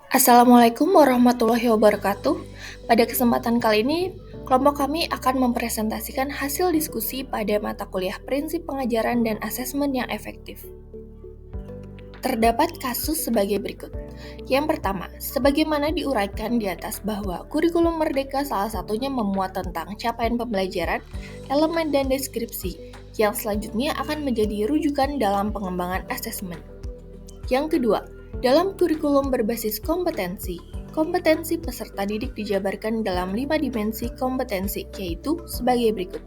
Assalamualaikum warahmatullahi wabarakatuh. Pada kesempatan kali ini, kelompok kami akan mempresentasikan hasil diskusi pada mata kuliah Prinsip Pengajaran dan Asesmen yang Efektif. Terdapat kasus sebagai berikut. Yang pertama, sebagaimana diuraikan di atas bahwa kurikulum merdeka salah satunya memuat tentang capaian pembelajaran, elemen dan deskripsi, yang selanjutnya akan menjadi rujukan dalam pengembangan asesmen. Yang kedua, dalam kurikulum berbasis kompetensi, kompetensi peserta didik dijabarkan dalam 5 dimensi kompetensi, yaitu sebagai berikut.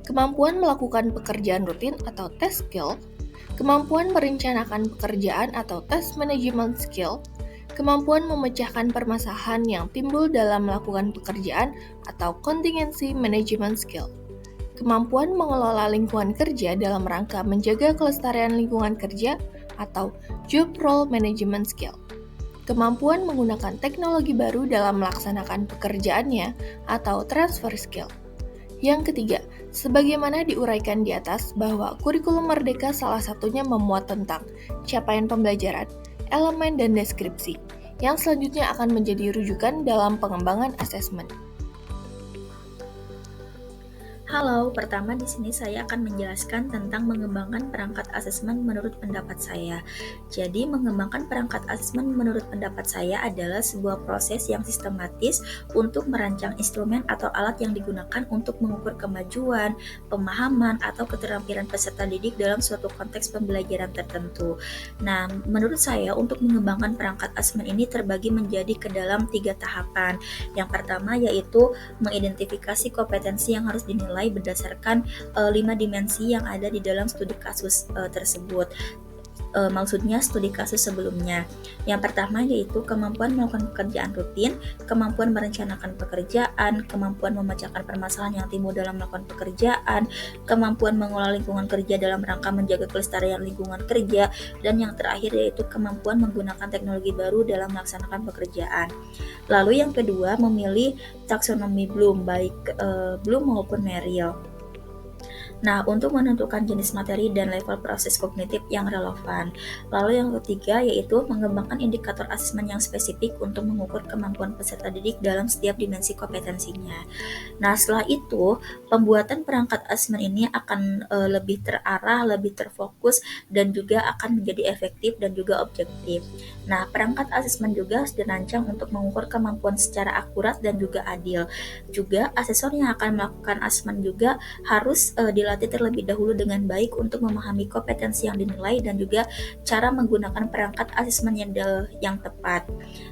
Kemampuan melakukan pekerjaan rutin atau task skill, kemampuan merencanakan pekerjaan atau task management skill, kemampuan memecahkan permasalahan yang timbul dalam melakukan pekerjaan atau contingency management skill, kemampuan mengelola lingkungan kerja dalam rangka menjaga kelestarian lingkungan kerja atau job role management skill, kemampuan menggunakan teknologi baru dalam melaksanakan pekerjaannya atau transfer skill. Yang ketiga, sebagaimana diuraikan di atas bahwa kurikulum merdeka salah satunya memuat tentang capaian pembelajaran, elemen dan deskripsi, yang selanjutnya akan menjadi rujukan dalam pengembangan asesmen. Halo, pertama di sini saya akan menjelaskan tentang mengembangkan perangkat asesmen menurut pendapat saya. Jadi, mengembangkan perangkat asesmen menurut pendapat saya adalah sebuah proses yang sistematis untuk merancang instrumen atau alat yang digunakan untuk mengukur kemajuan, pemahaman, atau keterampilan peserta didik dalam suatu konteks pembelajaran tertentu. Nah, menurut saya untuk mengembangkan perangkat asesmen ini terbagi menjadi ke dalam 3 tahapan. Yang pertama yaitu mengidentifikasi kompetensi yang harus dinilai berdasarkan 5 dimensi yang ada di dalam studi kasus tersebut. Maksudnya studi kasus sebelumnya. Yang pertama yaitu kemampuan melakukan pekerjaan rutin, kemampuan merencanakan pekerjaan, kemampuan memecahkan permasalahan yang timbul dalam melakukan pekerjaan, kemampuan mengelola lingkungan kerja dalam rangka menjaga kelestarian lingkungan kerja, dan yang terakhir yaitu kemampuan menggunakan teknologi baru dalam melaksanakan pekerjaan. Lalu yang kedua memilih taksonomi Bloom, baik Bloom maupun Merrill. Nah, untuk menentukan jenis materi dan level proses kognitif yang relevan. Lalu yang ketiga yaitu mengembangkan indikator asesmen yang spesifik untuk mengukur kemampuan peserta didik dalam setiap dimensi kompetensinya. Nah, setelah itu, pembuatan perangkat asesmen ini akan lebih terarah, lebih terfokus, dan juga akan menjadi efektif dan juga objektif. Nah, perangkat asesmen juga harus dirancang untuk mengukur kemampuan secara akurat dan juga adil. Juga, asesor yang akan melakukan asesmen juga harus dilatih terlebih dahulu dengan baik untuk memahami kompetensi yang dinilai dan juga cara menggunakan perangkat asesmen yang tepat.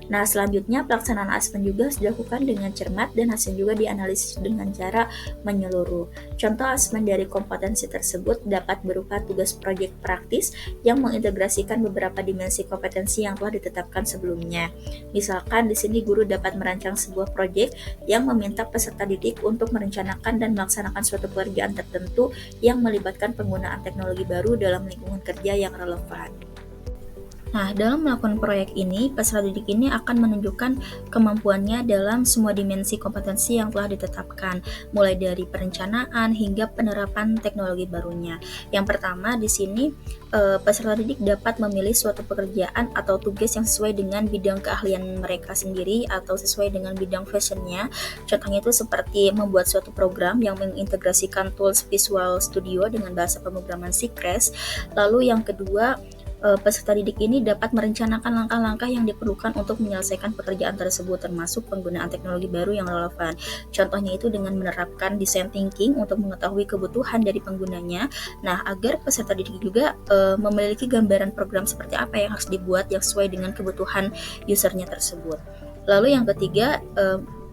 Nah, selanjutnya pelaksanaan asesmen juga harus dilakukan dengan cermat dan hasil juga dianalisis dengan cara menyeluruh. Contoh asesmen dari kompetensi tersebut dapat berupa tugas proyek praktis yang mengintegrasikan beberapa dimensi kompetensi yang telah ditetapkan sebelumnya. Misalkan di sini guru dapat merancang sebuah proyek yang meminta peserta didik untuk merencanakan dan melaksanakan suatu pekerjaan tertentu yang melibatkan penggunaan teknologi baru dalam lingkungan kerja yang relevan. Nah, dalam melakukan proyek ini, peserta didik ini akan menunjukkan kemampuannya dalam semua dimensi kompetensi yang telah ditetapkan, mulai dari perencanaan hingga penerapan teknologi barunya. Yang pertama, di sini peserta didik dapat memilih suatu pekerjaan atau tugas yang sesuai dengan bidang keahlian mereka sendiri atau sesuai dengan bidang fashionnya. Contohnya itu seperti membuat suatu program yang mengintegrasikan tools Visual Studio dengan bahasa pemrograman C#. Lalu yang kedua, peserta didik ini dapat merencanakan langkah-langkah yang diperlukan untuk menyelesaikan pekerjaan tersebut, termasuk penggunaan teknologi baru yang relevan. Contohnya itu dengan menerapkan design thinking untuk mengetahui kebutuhan dari penggunanya. Nah, agar peserta didik juga memiliki gambaran program seperti apa yang harus dibuat yang sesuai dengan kebutuhan usernya tersebut. Lalu yang ketiga,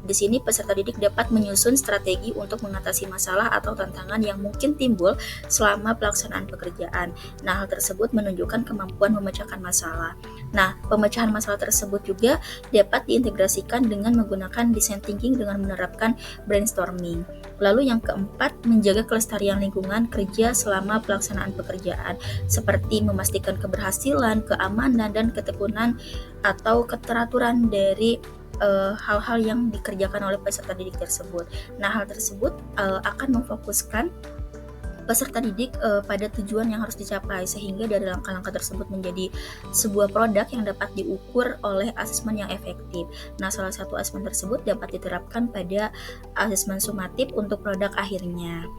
di sini peserta didik dapat menyusun strategi untuk mengatasi masalah atau tantangan yang mungkin timbul selama pelaksanaan pekerjaan. Nah, hal tersebut menunjukkan kemampuan memecahkan masalah. Nah, pemecahan masalah tersebut juga dapat diintegrasikan dengan menggunakan design thinking dengan menerapkan brainstorming. Lalu yang keempat, menjaga kelestarian lingkungan kerja selama pelaksanaan pekerjaan, seperti memastikan keberhasilan, keamanan, dan ketekunan atau keteraturan dari hal-hal yang dikerjakan oleh peserta didik tersebut. Nah, hal tersebut akan memfokuskan peserta didik pada tujuan yang harus dicapai, sehingga dari langkah-langkah tersebut menjadi sebuah produk yang dapat diukur oleh asesmen yang efektif. Nah, salah satu asesmen tersebut dapat diterapkan pada asesmen sumatif untuk produk akhirnya.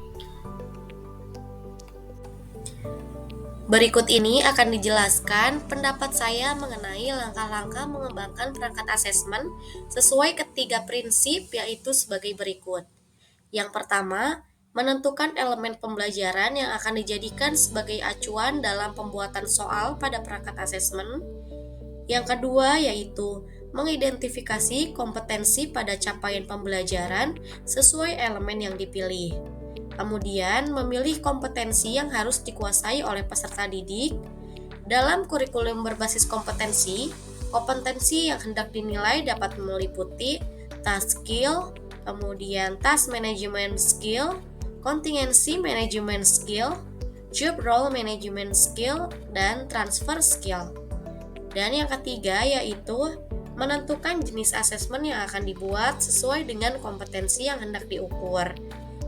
Berikut ini akan dijelaskan pendapat saya mengenai langkah-langkah mengembangkan perangkat asesmen sesuai ketiga prinsip, yaitu sebagai berikut. Yang pertama, menentukan elemen pembelajaran yang akan dijadikan sebagai acuan dalam pembuatan soal pada perangkat asesmen. Yang kedua, yaitu mengidentifikasi kompetensi pada capaian pembelajaran sesuai elemen yang dipilih. Kemudian, memilih kompetensi yang harus dikuasai oleh peserta didik. Dalam kurikulum berbasis kompetensi yang hendak dinilai dapat meliputi task skill, kemudian task management skill, contingency management skill, job role management skill, dan transfer skill. Dan yang ketiga yaitu menentukan jenis asesmen yang akan dibuat sesuai dengan kompetensi yang hendak diukur.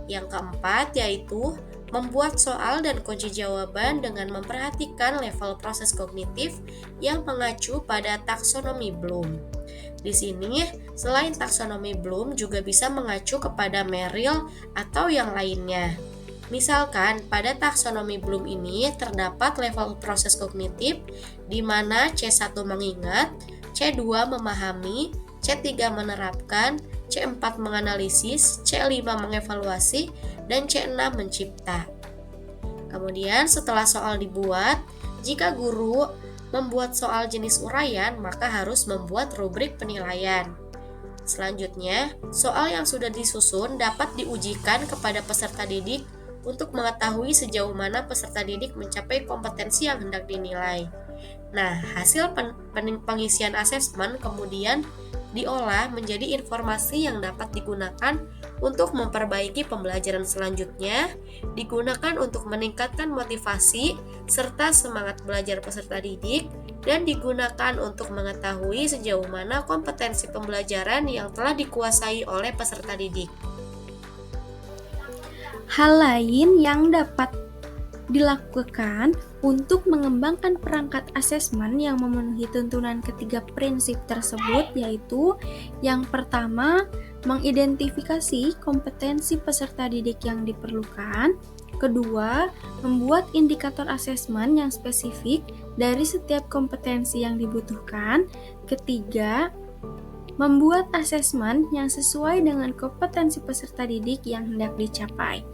Yang keempat yaitu membuat soal dan kunci jawaban dengan memperhatikan level proses kognitif yang mengacu pada taksonomi Bloom. Di sini, selain taksonomi Bloom juga bisa mengacu kepada Merrill atau yang lainnya. Misalkan, pada taksonomi Bloom ini terdapat level proses kognitif di mana C1 mengingat, C2 memahami, C3 menerapkan, C4 menganalisis, C5 mengevaluasi, dan C6 mencipta. Kemudian setelah soal dibuat, jika guru membuat soal jenis uraian, maka harus membuat rubrik penilaian. Selanjutnya, soal yang sudah disusun dapat diujikan kepada peserta didik untuk mengetahui sejauh mana peserta didik mencapai kompetensi yang hendak dinilai. Nah, hasil pengisian asesmen kemudian diolah menjadi informasi yang dapat digunakan untuk memperbaiki pembelajaran selanjutnya, digunakan untuk meningkatkan motivasi serta semangat belajar peserta didik, dan digunakan untuk mengetahui sejauh mana kompetensi pembelajaran yang telah dikuasai oleh peserta didik. Hal lain yang dapat dilakukan untuk mengembangkan perangkat asesmen yang memenuhi tuntunan ketiga prinsip tersebut yaitu yang pertama, mengidentifikasi kompetensi peserta didik yang diperlukan. Kedua, membuat indikator asesmen yang spesifik dari setiap kompetensi yang dibutuhkan. Ketiga, membuat asesmen yang sesuai dengan kompetensi peserta didik yang hendak dicapai.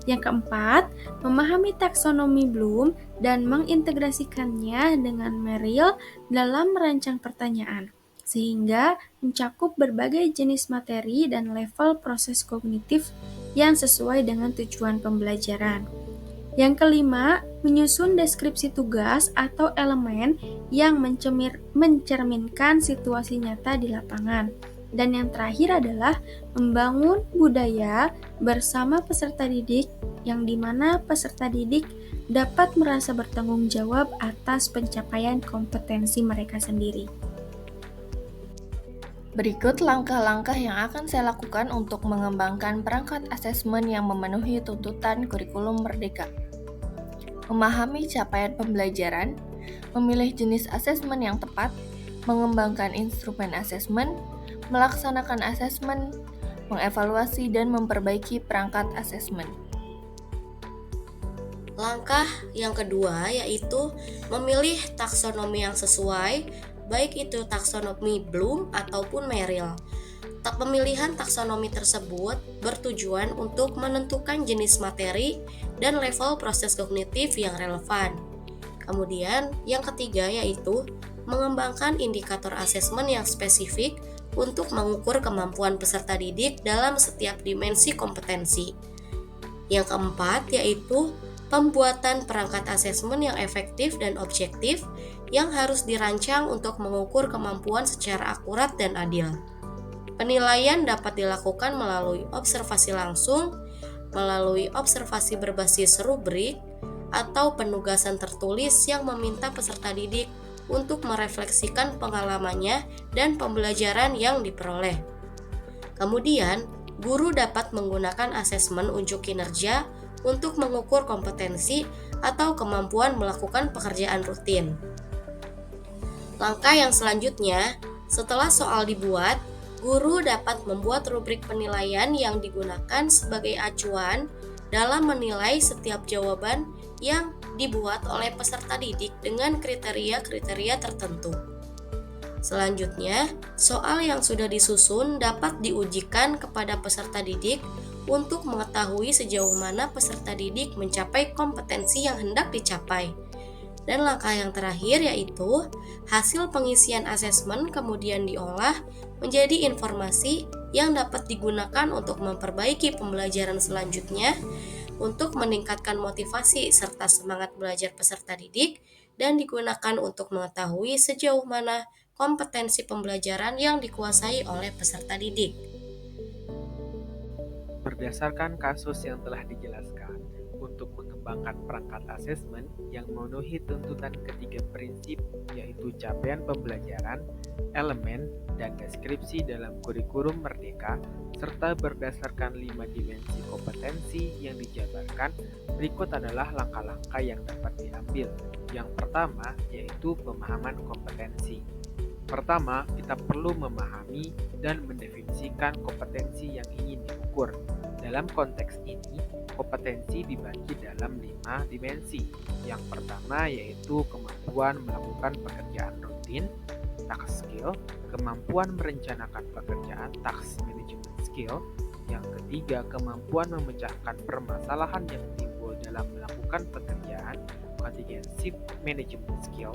Yang keempat, memahami taksonomi Bloom dan mengintegrasikannya dengan Merrill dalam merancang pertanyaan, sehingga mencakup berbagai jenis materi dan level proses kognitif yang sesuai dengan tujuan pembelajaran. Yang kelima, menyusun deskripsi tugas atau elemen yang mencerminkan situasi nyata di lapangan. Dan yang terakhir adalah membangun budaya bersama peserta didik yang dimana peserta didik dapat merasa bertanggung jawab atas pencapaian kompetensi mereka sendiri. Berikut langkah-langkah yang akan saya lakukan untuk mengembangkan perangkat asesmen yang memenuhi tuntutan kurikulum merdeka. Memahami capaian pembelajaran, memilih jenis asesmen yang tepat, mengembangkan instrumen asesmen, melaksanakan asesmen, mengevaluasi dan memperbaiki perangkat asesmen. Langkah yang kedua yaitu memilih taksonomi yang sesuai, baik itu taksonomi Bloom ataupun Merrill. Pemilihan taksonomi tersebut bertujuan untuk menentukan jenis materi dan level proses kognitif yang relevan. Kemudian, yang ketiga yaitu mengembangkan indikator asesmen yang spesifik untuk mengukur kemampuan peserta didik dalam setiap dimensi kompetensi. Yang keempat yaitu pembuatan perangkat asesmen yang efektif dan objektif yang harus dirancang untuk mengukur kemampuan secara akurat dan adil. Penilaian dapat dilakukan melalui observasi langsung, melalui observasi berbasis rubrik, atau penugasan tertulis yang meminta peserta didik untuk merefleksikan pengalamannya dan pembelajaran yang diperoleh. Kemudian, guru dapat menggunakan asesmen unjuk kinerja untuk mengukur kompetensi atau kemampuan melakukan pekerjaan rutin. Langkah yang selanjutnya, setelah soal dibuat, guru dapat membuat rubrik penilaian yang digunakan sebagai acuan dalam menilai setiap jawaban yang dibuat oleh peserta didik dengan kriteria-kriteria tertentu. Selanjutnya, soal yang sudah disusun dapat diujikan kepada peserta didik untuk mengetahui sejauh mana peserta didik mencapai kompetensi yang hendak dicapai. Dan langkah yang terakhir yaitu hasil pengisian asesmen kemudian diolah menjadi informasi yang dapat digunakan untuk memperbaiki pembelajaran selanjutnya, untuk meningkatkan motivasi serta semangat belajar peserta didik, dan digunakan untuk mengetahui sejauh mana kompetensi pembelajaran yang dikuasai oleh peserta didik. Berdasarkan kasus yang telah dijelaskan, untuk mengembangkan perangkat asesmen yang memenuhi tuntutan ketiga prinsip yaitu capaian pembelajaran, elemen, dan deskripsi dalam kurikulum Merdeka, serta berdasarkan 5 dimensi kompetensi yang dijabarkan, berikut adalah langkah-langkah yang dapat diambil. Yang pertama yaitu pemahaman kompetensi. Pertama, kita perlu memahami dan mendefinisikan kompetensi yang ingin diukur. Dalam konteks ini, kompetensi dibagi dalam 5 dimensi. Yang pertama yaitu kemampuan melakukan pekerjaan rutin, task skill, kemampuan merencanakan pekerjaan, task management skill. Yang ketiga, kemampuan memecahkan permasalahan yang timbul dalam melakukan pekerjaan, contingency management skill.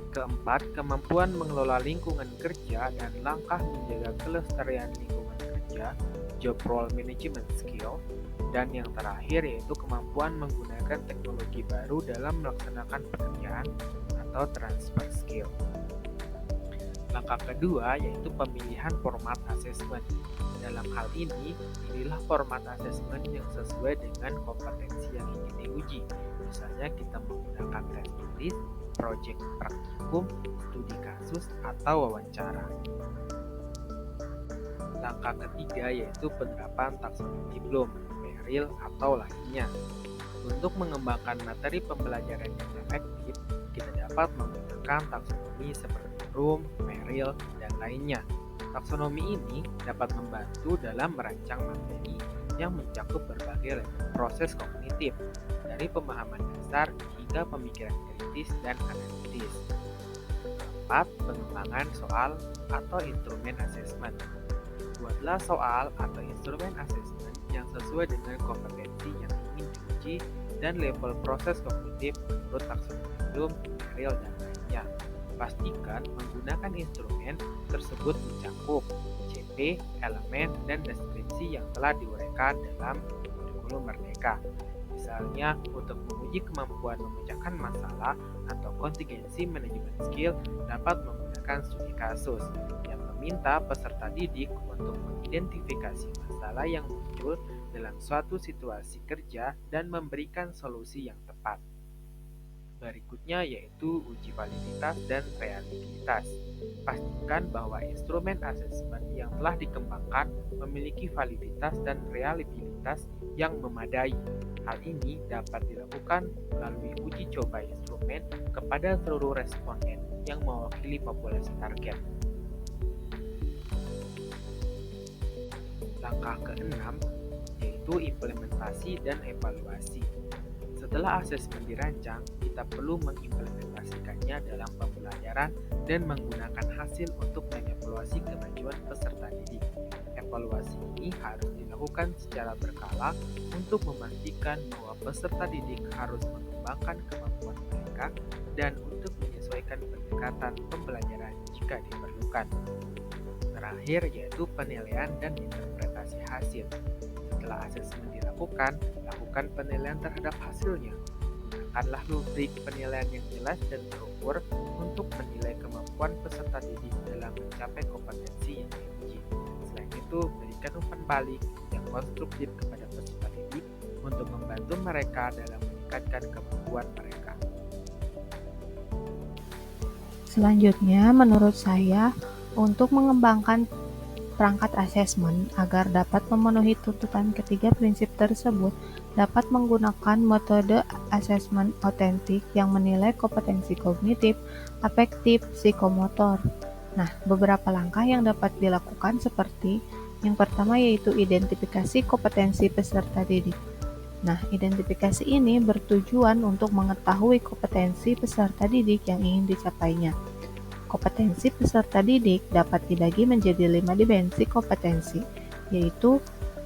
Keempat, kemampuan mengelola lingkungan kerja dan langkah menjaga kelestarian lingkungan kerja, job role management skill. Dan yang terakhir yaitu kemampuan menggunakan teknologi baru dalam melaksanakan pekerjaan atau transfer skill. Langkah kedua yaitu pemilihan format asesmen. Dalam hal ini, pilihlah format asesmen yang sesuai dengan kompetensi yang ingin diuji. Misalnya kita menggunakan tes tulis, proyek praktikum, studi kasus, atau wawancara. Langkah ketiga yaitu penerapan taksonomi Bloom, Merrill, atau lainnya. Untuk mengembangkan materi pembelajaran yang efektif, kita dapat menggunakan taksonomi seperti Bloom, Merrill, dan lainnya. Taksonomi ini dapat membantu dalam merancang materi yang mencakup berbagai proses kognitif, dari pemahaman dasar hingga pemikiran kritis dan analitis. Keempat, pengembangan soal atau instrumen asesmen. Buatlah soal atau instrumen asesmen yang sesuai dengan kompetensi yang ingin diuji dan level proses kognitif menurut taksonomi Bloom, Merrill, dan lainnya. Pastikan menggunakan instrumen tersebut mencakup CP, elemen, dan deskripsi yang telah diuraikan dalam kurikulum Merdeka. Misalnya, untuk menguji kemampuan memecahkan masalah atau contingency management skill dapat menggunakan studi kasus yang meminta peserta didik untuk mengidentifikasi masalah yang muncul dalam suatu situasi kerja dan memberikan solusi yang tepat. Berikutnya yaitu uji validitas dan reliabilitas. Pastikan bahwa instrumen asesmen yang telah dikembangkan memiliki validitas dan reliabilitas yang memadai. Hal ini dapat dilakukan melalui uji coba instrumen kepada seluruh responden yang mewakili populasi target. Langkah keenam yaitu implementasi dan evaluasi. Setelah asesmen dirancang, kita perlu mengimplementasikannya dalam pembelajaran dan menggunakan hasil untuk mengevaluasi kemajuan peserta didik. Evaluasi ini harus dilakukan secara berkala untuk memastikan bahwa peserta didik harus mengembangkan kemampuan mereka dan untuk menyesuaikan pendekatan pembelajaran jika diperlukan. Terakhir yaitu penilaian dan interpretasi hasil. Setelah asesmen dilakukan, lakukan penilaian terhadap hasilnya. Gunakanlah rubrik penilaian yang jelas dan terukur untuk menilai kemampuan peserta didik dalam mencapai kompetensi yang diuji. Selain itu, berikan umpan balik yang konstruktif kepada peserta didik untuk membantu mereka dalam meningkatkan kemampuan mereka. Selanjutnya, menurut saya, untuk mengembangkan perangkat asesmen agar dapat memenuhi tuntutan ketiga prinsip tersebut dapat menggunakan metode asesmen otentik yang menilai kompetensi kognitif, afektif, psikomotor. Nah, beberapa langkah yang dapat dilakukan seperti yang pertama yaitu identifikasi kompetensi peserta didik. Nah, identifikasi ini bertujuan untuk mengetahui kompetensi peserta didik yang ingin dicapainya. Kompetensi peserta didik dapat dibagi menjadi 5 dimensi kompetensi, yaitu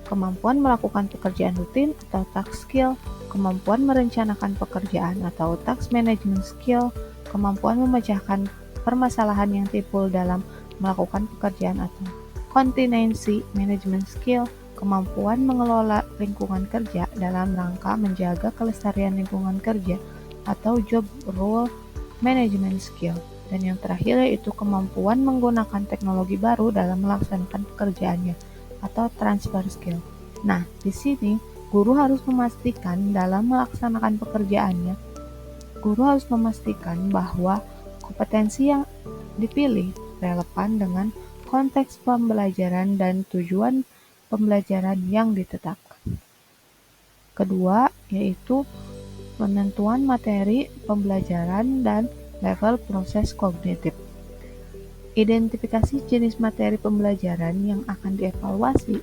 kemampuan melakukan pekerjaan rutin atau task skill, kemampuan merencanakan pekerjaan atau task management skill, kemampuan memecahkan permasalahan yang timbul dalam melakukan pekerjaan atau contingency management skill, kemampuan mengelola lingkungan kerja dalam rangka menjaga kelestarian lingkungan kerja atau job role management skill. Dan yang terakhir yaitu kemampuan menggunakan teknologi baru dalam melaksanakan pekerjaannya atau transfer skill. Nah, di sini guru harus memastikan dalam melaksanakan pekerjaannya, guru harus memastikan bahwa kompetensi yang dipilih relevan dengan konteks pembelajaran dan tujuan pembelajaran yang ditetapkan. Kedua, yaitu penentuan materi pembelajaran dan level proses kognitif. Identifikasi jenis materi pembelajaran yang akan dievaluasi,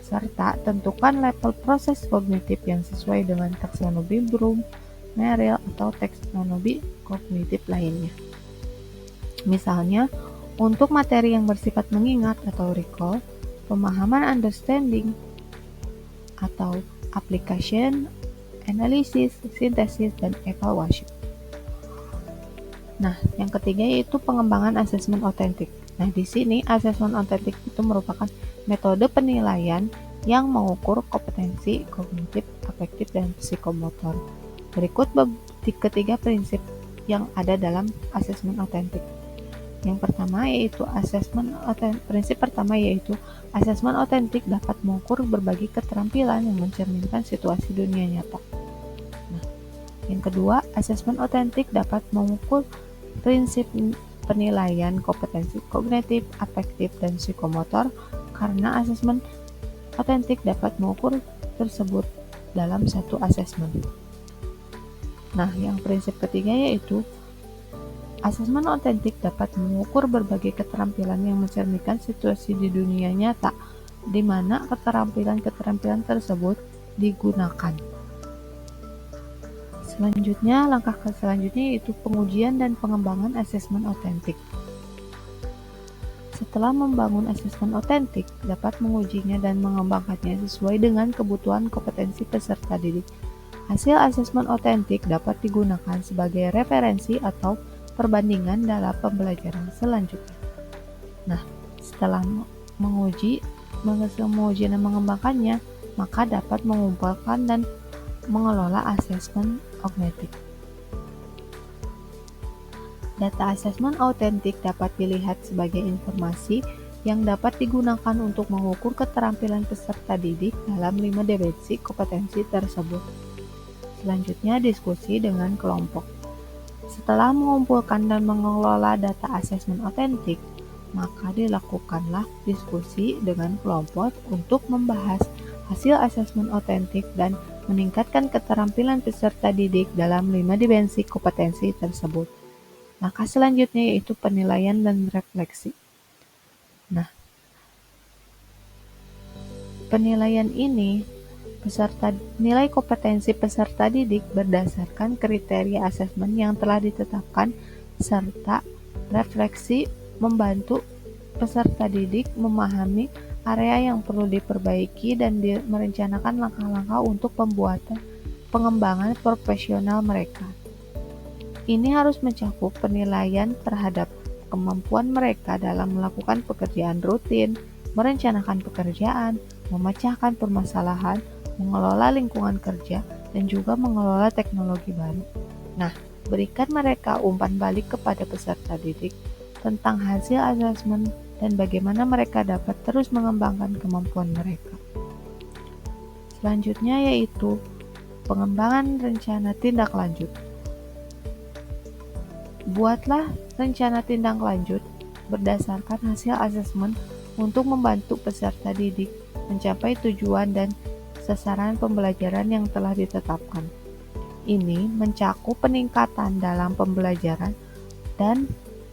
serta tentukan level proses kognitif yang sesuai dengan taksonomi Bloom, Merrill, atau taksonomi kognitif lainnya. Misalnya, untuk materi yang bersifat mengingat atau recall, pemahaman understanding, atau application, analysis, sintesis, dan evaluation. Nah, yang ketiga yaitu pengembangan asesmen otentik. Nah, di sini asesmen otentik itu merupakan metode penilaian yang mengukur kompetensi kognitif, afektif, dan psikomotor. Berikut ketiga prinsip yang ada dalam asesmen otentik. Yang pertama yaitu prinsip pertama yaitu asesmen otentik dapat mengukur berbagai keterampilan yang mencerminkan situasi dunia nyata. Nah, yang kedua, asesmen otentik dapat mengukur prinsip penilaian kompetensi kognitif, afektif, dan psikomotor karena asesmen otentik dapat mengukur tersebut dalam satu asesmen. Nah, yang prinsip ketiga yaitu asesmen otentik dapat mengukur berbagai keterampilan yang mencerminkan situasi di dunia nyata, di mana keterampilan-keterampilan tersebut digunakan. Selanjutnya, langkah selanjutnya yaitu pengujian dan pengembangan asesmen otentik. Setelah membangun asesmen otentik, dapat mengujinya dan mengembangkannya sesuai dengan kebutuhan kompetensi peserta didik. Hasil asesmen otentik dapat digunakan sebagai referensi atau perbandingan dalam pembelajaran selanjutnya. Nah, setelah menguji dan mengembangkannya, maka dapat mengumpulkan dan mengelola asesmen kognitif. Data asesmen otentik dapat dilihat sebagai informasi yang dapat digunakan untuk mengukur keterampilan peserta didik dalam 5 dimensi kompetensi tersebut. Selanjutnya, diskusi dengan kelompok. Setelah mengumpulkan dan mengelola data asesmen otentik, maka dilakukanlah diskusi dengan kelompok untuk membahas hasil asesmen otentik dan meningkatkan keterampilan peserta didik dalam 5 dimensi kompetensi tersebut. Langkah selanjutnya yaitu penilaian dan refleksi. Nah, penilaian ini nilai kompetensi peserta didik berdasarkan kriteria asesmen yang telah ditetapkan serta refleksi membantu peserta didik memahami area yang perlu diperbaiki dan merencanakan langkah-langkah untuk pengembangan profesional mereka. Ini harus mencakup penilaian terhadap kemampuan mereka dalam melakukan pekerjaan rutin, merencanakan pekerjaan, memecahkan permasalahan, mengelola lingkungan kerja, dan juga mengelola teknologi baru. Nah, berikan mereka umpan balik kepada peserta didik tentang hasil asesmen dan bagaimana mereka dapat terus mengembangkan kemampuan mereka. Selanjutnya yaitu pengembangan rencana tindak lanjut. Buatlah rencana tindak lanjut berdasarkan hasil asesmen untuk membantu peserta didik mencapai tujuan dan sasaran pembelajaran yang telah ditetapkan. Ini mencakup peningkatan dalam pembelajaran dan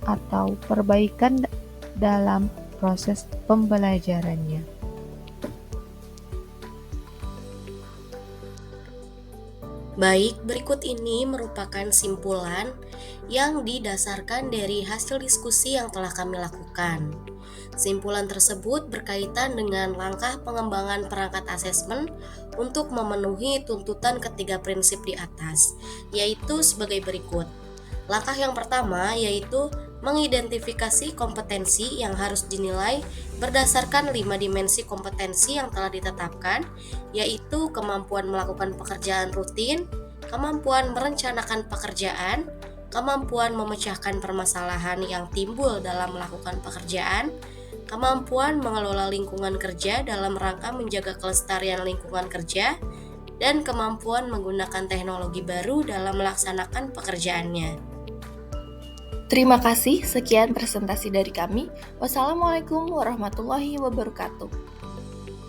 atau perbaikan dalam proses pembelajarannya. Baik, berikut ini merupakan simpulan yang didasarkan dari hasil diskusi yang telah kami lakukan. Simpulan tersebut berkaitan dengan langkah pengembangan perangkat asesmen untuk memenuhi tuntutan ketiga prinsip di atas, yaitu sebagai berikut. Langkah yang pertama yaitu mengidentifikasi kompetensi yang harus dinilai berdasarkan 5 dimensi kompetensi yang telah ditetapkan, yaitu kemampuan melakukan pekerjaan rutin, kemampuan merencanakan pekerjaan, kemampuan memecahkan permasalahan yang timbul dalam melakukan pekerjaan, kemampuan mengelola lingkungan kerja dalam rangka menjaga kelestarian lingkungan kerja, dan kemampuan menggunakan teknologi baru dalam melaksanakan pekerjaannya. Terima kasih, sekian presentasi dari kami. Wassalamualaikum warahmatullahi wabarakatuh.